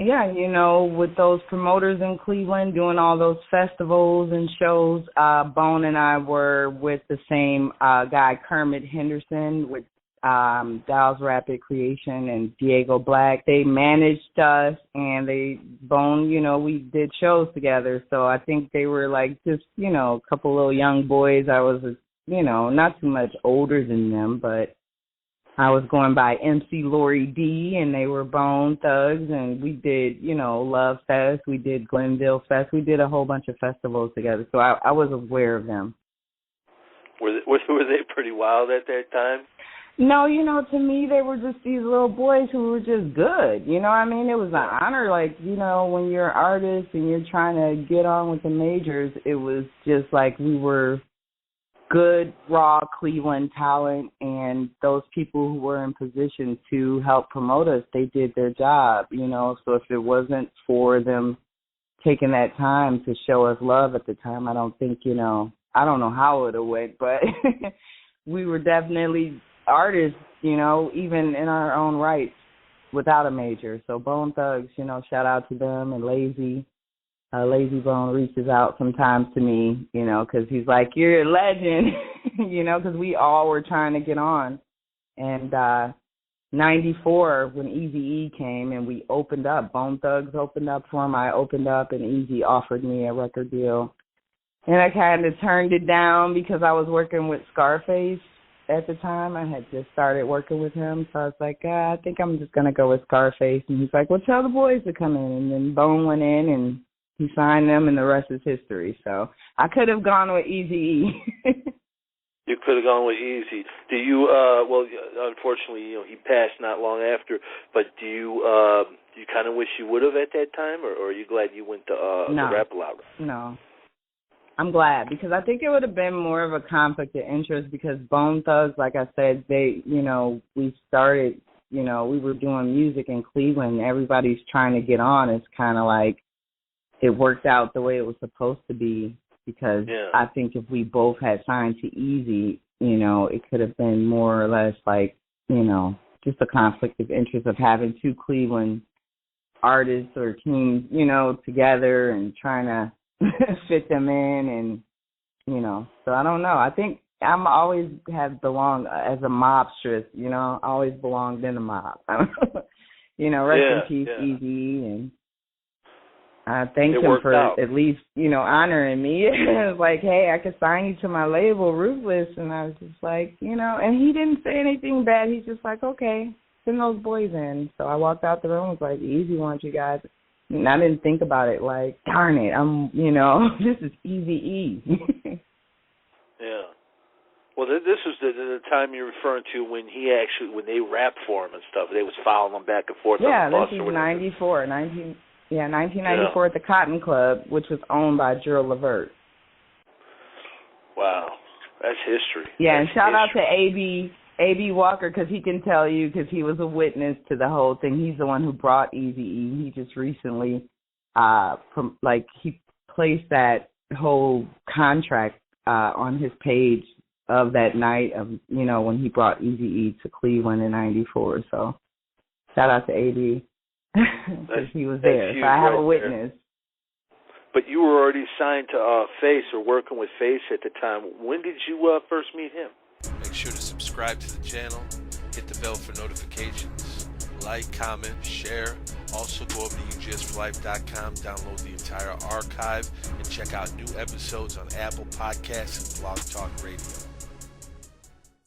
Yeah, with those promoters in Cleveland doing all those festivals and shows, Bone and I were with the same guy, Kermit Henderson, with Dallas Rapid Creation and Diego Black. They managed us, and Bone, we did shows together. So I think they were like just, a couple little young boys. I was, not too much older than them, but I was going by MC Lori D, and they were Bone Thugs, and we did, Love Fest. We did Glenville Fest. We did a whole bunch of festivals together, so I was aware of them. Were they pretty wild at that time? No, to me, they were just these little boys who were just good. You know what I mean? It was an honor, like, when you're an artist and you're trying to get on with the majors, it was just like we were good, raw Cleveland talent, and those people who were in position to help promote us, they did their job, So if it wasn't for them taking that time to show us love at the time, I don't think, I don't know how it would have went, but we were definitely artists, even in our own rights without a major. So Bone Thugs, shout out to them, and Lazy Bone reaches out sometimes to me, because he's like, you're a legend, because we all were trying to get on. And 94, when Eazy-E came and we opened up, Bone Thugs opened up for him, I opened up, and Eazy offered me a record deal. And I kind of turned it down because I was working with Scarface at the time. I had just started working with him, so I was like, I think I'm just going to go with Scarface. And he's like, well, tell the boys to come in. And then Bone went in, and he signed them, and the rest is history. So I could have gone with Eazy-E. You could have gone with Eazy. Do you? Well, unfortunately, he passed not long after. But do you kind of wish you would have at that time, or are you glad you went to the rap route? No, I'm glad, because I think it would have been more of a conflict of interest. Because Bone Thugs, like I said, they, we started, we were doing music in Cleveland. Everybody's trying to get on. It's kind of like, it worked out the way it was supposed to be, because I think if we both had signed to Eazy, it could have been more or less like, just a conflict of interest of having two Cleveland artists or teams, together and trying to fit them in, and, so I don't know. I think I'm always have belonged as a mobstress, always belonged in a mob. Rest in peace, Eazy, and I thank him for at least, honoring me. It was like, hey, I could sign you to my label, Ruthless. And I was just like, and he didn't say anything bad. He's just like, okay, send those boys in. So I walked out the room and was like, Eazy Wants You Guys. And I didn't think about it like, darn it, this is Eazy-E. Yeah. Well, this was the time you're referring to when they rapped for him and stuff. They was following him back and forth. Yeah, on the bus this is or 94, 1994 at the Cotton Club, which was owned by Gerald Levert. Wow, that's history. Yeah, and shout out to A.B. Walker, because he can tell you, because he was a witness to the whole thing. He's the one who brought Eazy-E. He just recently, he placed that whole contract on his page of that night of, when he brought Eazy-E to Cleveland in 94. So shout out to A.B. because he was there. So I have a witness. But you were already signed to Face, or working with Face at the time. When did you first meet him? Make sure to subscribe to the channel, hit the bell for notifications, like, comment, share. Also go over to ugsforlife.com, download the entire archive, and check out new episodes on Apple Podcasts and Blog Talk Radio.